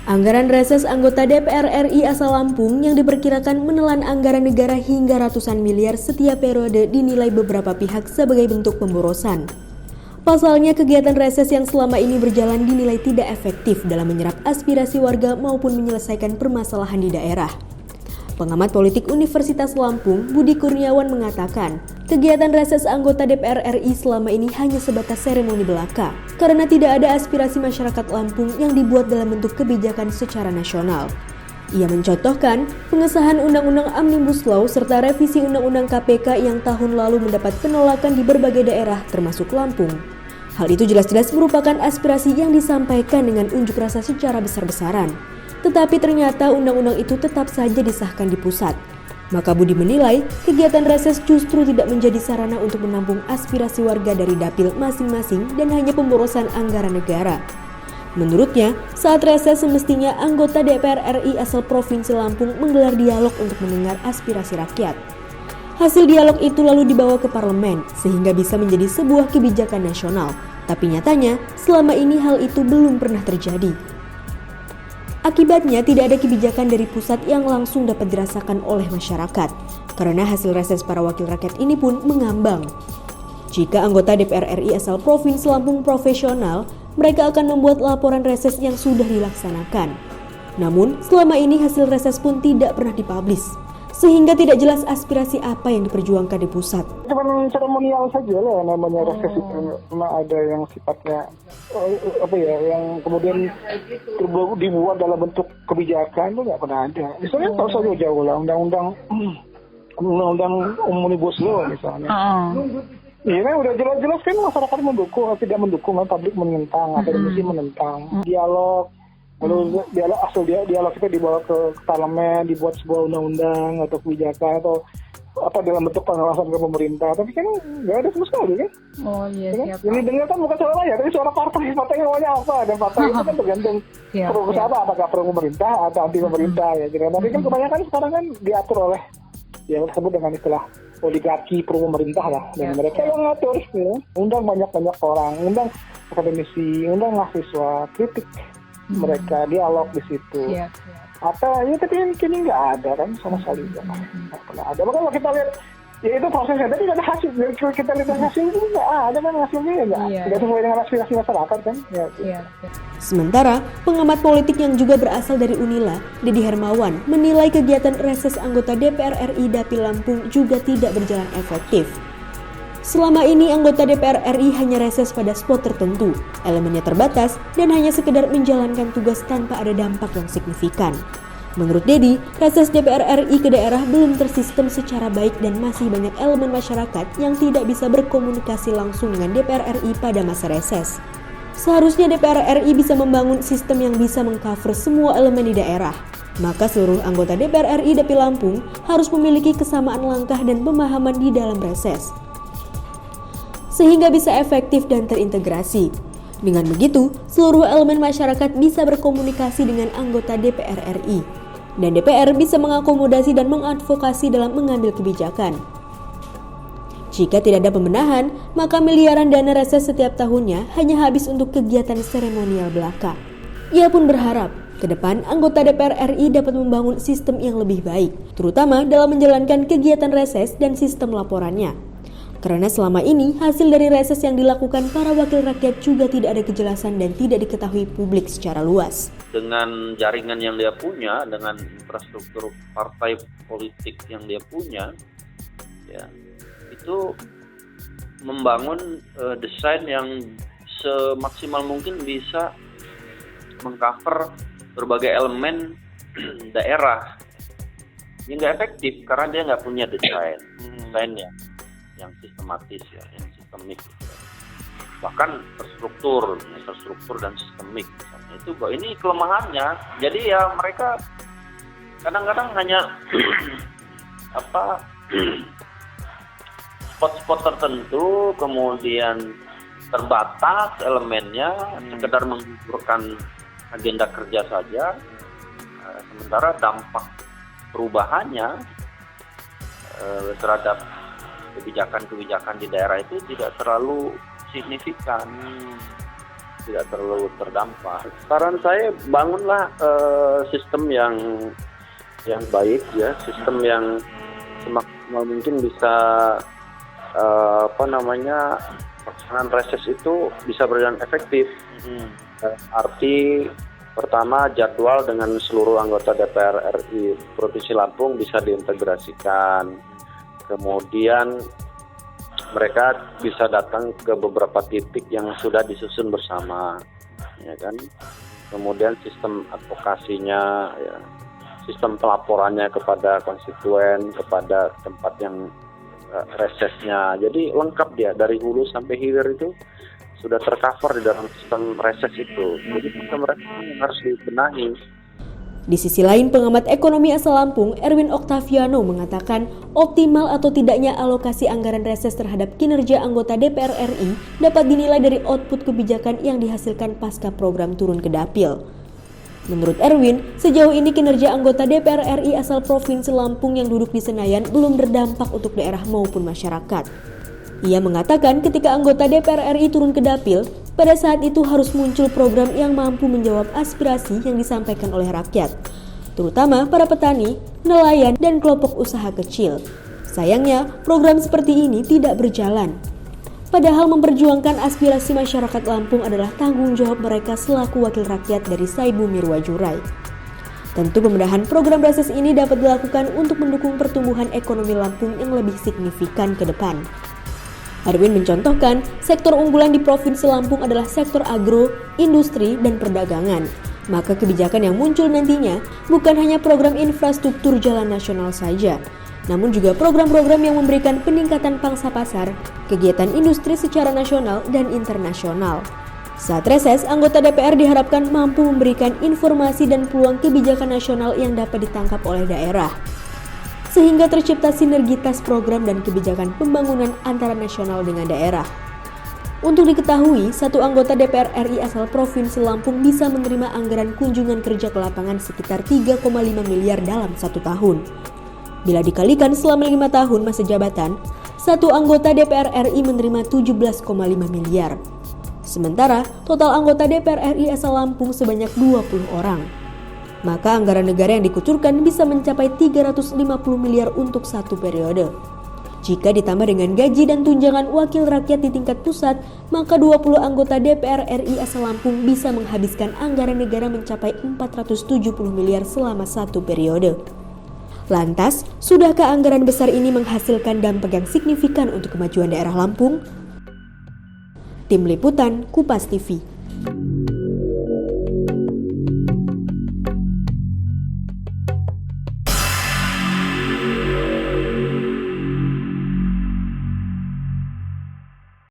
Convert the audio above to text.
Anggaran reses anggota DPR RI asal Lampung yang diperkirakan menelan anggaran negara hingga ratusan miliar setiap periode dinilai beberapa pihak sebagai bentuk pemborosan. Pasalnya, kegiatan reses yang selama ini berjalan dinilai tidak efektif dalam menyerap aspirasi warga maupun menyelesaikan permasalahan di daerah. Pengamat politik Universitas Lampung, Budi Kurniawan mengatakan, kegiatan reses anggota DPR RI selama ini hanya sebatas seremoni belaka, karena tidak ada aspirasi masyarakat Lampung yang dibuat dalam bentuk kebijakan secara nasional. Ia mencontohkan pengesahan Undang-Undang Omnibus Law serta revisi Undang-Undang KPK yang tahun lalu mendapat penolakan di berbagai daerah termasuk Lampung. Hal itu jelas-jelas merupakan aspirasi yang disampaikan dengan unjuk rasa secara besar-besaran. Tetapi ternyata undang-undang itu tetap saja disahkan di pusat. Maka Budi menilai kegiatan reses justru tidak menjadi sarana untuk menampung aspirasi warga dari dapil masing-masing dan hanya pemborosan anggaran negara. Menurutnya, saat reses semestinya anggota DPR RI asal Provinsi Lampung menggelar dialog untuk mendengar aspirasi rakyat. Hasil dialog itu lalu dibawa ke parlemen sehingga bisa menjadi sebuah kebijakan nasional. Tapi nyatanya, selama ini hal itu belum pernah terjadi. Akibatnya tidak ada kebijakan dari pusat yang langsung dapat dirasakan oleh masyarakat, karena hasil reses para wakil rakyat ini pun mengambang. Jika anggota DPR RI asal Provinsi Lampung profesional, mereka akan membuat laporan reses yang sudah dilaksanakan. Namun, selama ini hasil reses pun tidak pernah dipublish, sehingga tidak jelas aspirasi apa yang diperjuangkan di pusat. Cuman seremonial saja lah namanya reses itu, karena ada yang sifatnya yang kemudian dibuat dalam bentuk kebijakan itu nggak pernah ada. Misalnya tahu saja jauh lah undang-undang Omnibus Law misalnya. Iya kan udah jelas-jelas kan masyarakat mendukung atau tidak mendukung, kan publik menentang, akademisi menentang, dialog. Lalu dialog itu dibawa ke parlemen, dibuat sebuah undang-undang atau kebijakan atau dalam bentuk pengawasan ke pemerintah. Tapi kan nggak ada sama sekali kan? Oh iya, ya, kan? Yang didengar kan bukan suara rakyat, tapi suara partai namanya apa, dan partai itu kan tergantung pro apa, apakah pro pemerintah atau anti pemerintah ya. Tapi kan kebanyakan sekarang kan diatur oleh yang disebut dengan istilah oligarki pro pemerintah lah, dan mereka yang ngatur, ya. Undang banyak orang, undang akademisi, undang mahasiswa, kritik mereka, dialog di situ. Tapi kini nggak ada kan sama sekali, nggak pernah ada. Bahkan kalau kita lihat, ya itu prosesnya, tapi nggak ada hasil. Kalau kita lihat hasilnya nggak ada kan, hasilnya nggak sesuai dengan aspirasi masyarakat kan. Sementara pengamat politik yang juga berasal dari Unila, Dedi Hermawan, menilai kegiatan reses anggota DPR RI Dapil Lampung juga tidak berjalan efektif. Selama ini anggota DPR RI hanya reses pada spot tertentu, elemennya terbatas, dan hanya sekedar menjalankan tugas tanpa ada dampak yang signifikan. Menurut Dedi, reses DPR RI ke daerah belum tersistem secara baik dan masih banyak elemen masyarakat yang tidak bisa berkomunikasi langsung dengan DPR RI pada masa reses. Seharusnya DPR RI bisa membangun sistem yang bisa mengcover semua elemen di daerah. Maka seluruh anggota DPR RI Dapil Lampung harus memiliki kesamaan langkah dan pemahaman di dalam reses, sehingga bisa efektif dan terintegrasi. Dengan begitu, seluruh elemen masyarakat bisa berkomunikasi dengan anggota DPR RI, dan DPR bisa mengakomodasi dan mengadvokasi dalam mengambil kebijakan. Jika tidak ada pembenahan, maka miliaran dana reses setiap tahunnya hanya habis untuk kegiatan seremonial belaka. Ia pun berharap ke depan anggota DPR RI dapat membangun sistem yang lebih baik, terutama dalam menjalankan kegiatan reses dan sistem laporannya. Karena selama ini hasil dari reses yang dilakukan para wakil rakyat juga tidak ada kejelasan dan tidak diketahui publik secara luas. Dengan jaringan yang dia punya, dengan infrastruktur partai politik yang dia punya, ya, itu membangun desain yang semaksimal mungkin bisa mengcover berbagai elemen daerah. Ini nggak efektif karena dia nggak punya desainnya yang sistematis ya, yang sistemik. Bahkan terstruktur dan sistemik. Misalnya. Itu kok ini kelemahannya. Jadi ya mereka kadang-kadang hanya spot-spot tertentu, kemudian terbatas elemennya, sekedar mengukurkan agenda kerja saja. Sementara dampak perubahannya terhadap kebijakan-kebijakan di daerah itu tidak terlalu signifikan. tidak terlalu terdampak. Saran saya bangunlah sistem yang baik ya, sistem yang semaksimal mungkin bisa pelaksanaan reses itu bisa berjalan efektif. Arti pertama, jadwal dengan seluruh anggota DPR RI Provinsi Lampung bisa diintegrasikan. Kemudian mereka bisa datang ke beberapa titik yang sudah disusun bersama, ya kan. Kemudian sistem advokasinya, ya, sistem pelaporannya kepada konstituen, kepada tempat yang resesnya. Jadi lengkap dia dari hulu sampai hilir itu sudah tercover di dalam sistem reses itu. Jadi sistem reses harus dibenahi. Di sisi lain, pengamat ekonomi asal Lampung, Erwin Oktaviano, mengatakan optimal atau tidaknya alokasi anggaran reses terhadap kinerja anggota DPR RI dapat dinilai dari output kebijakan yang dihasilkan pasca program turun ke dapil. Menurut Erwin, sejauh ini kinerja anggota DPR RI asal Provinsi Lampung yang duduk di Senayan belum berdampak untuk daerah maupun masyarakat. Ia mengatakan ketika anggota DPR RI turun ke dapil, pada saat itu harus muncul program yang mampu menjawab aspirasi yang disampaikan oleh rakyat, terutama para petani, nelayan, dan kelompok usaha kecil. Sayangnya, program seperti ini tidak berjalan. Padahal memperjuangkan aspirasi masyarakat Lampung adalah tanggung jawab mereka selaku wakil rakyat dari Saibu Mirwajurai. Tentu pembenahan program reses ini dapat dilakukan untuk mendukung pertumbuhan ekonomi Lampung yang lebih signifikan ke depan. Erwin mencontohkan, sektor unggulan di Provinsi Lampung adalah sektor agro, industri, dan perdagangan. Maka kebijakan yang muncul nantinya bukan hanya program infrastruktur jalan nasional saja, namun juga program-program yang memberikan peningkatan pangsa pasar, kegiatan industri secara nasional dan internasional. Saat reses, anggota DPR diharapkan mampu memberikan informasi dan peluang kebijakan nasional yang dapat ditangkap oleh daerah, sehingga tercipta sinergitas program dan kebijakan pembangunan antara nasional dengan daerah. Untuk diketahui, satu anggota DPR RI asal Provinsi Lampung bisa menerima anggaran kunjungan kerja ke lapangan sekitar 3,5 miliar dalam 1 tahun. Bila dikalikan selama 5 tahun masa jabatan, satu anggota DPR RI menerima 17,5 miliar. Sementara total anggota DPR RI asal Lampung sebanyak 20 orang. Maka anggaran negara yang dikucurkan bisa mencapai 350 miliar untuk satu periode. Jika ditambah dengan gaji dan tunjangan wakil rakyat di tingkat pusat, maka 20 anggota DPR RI asal Lampung bisa menghabiskan anggaran negara mencapai 470 miliar selama satu periode. Lantas, sudahkah anggaran besar ini menghasilkan dampak yang signifikan untuk kemajuan daerah Lampung? Tim Liputan, Kupas TV.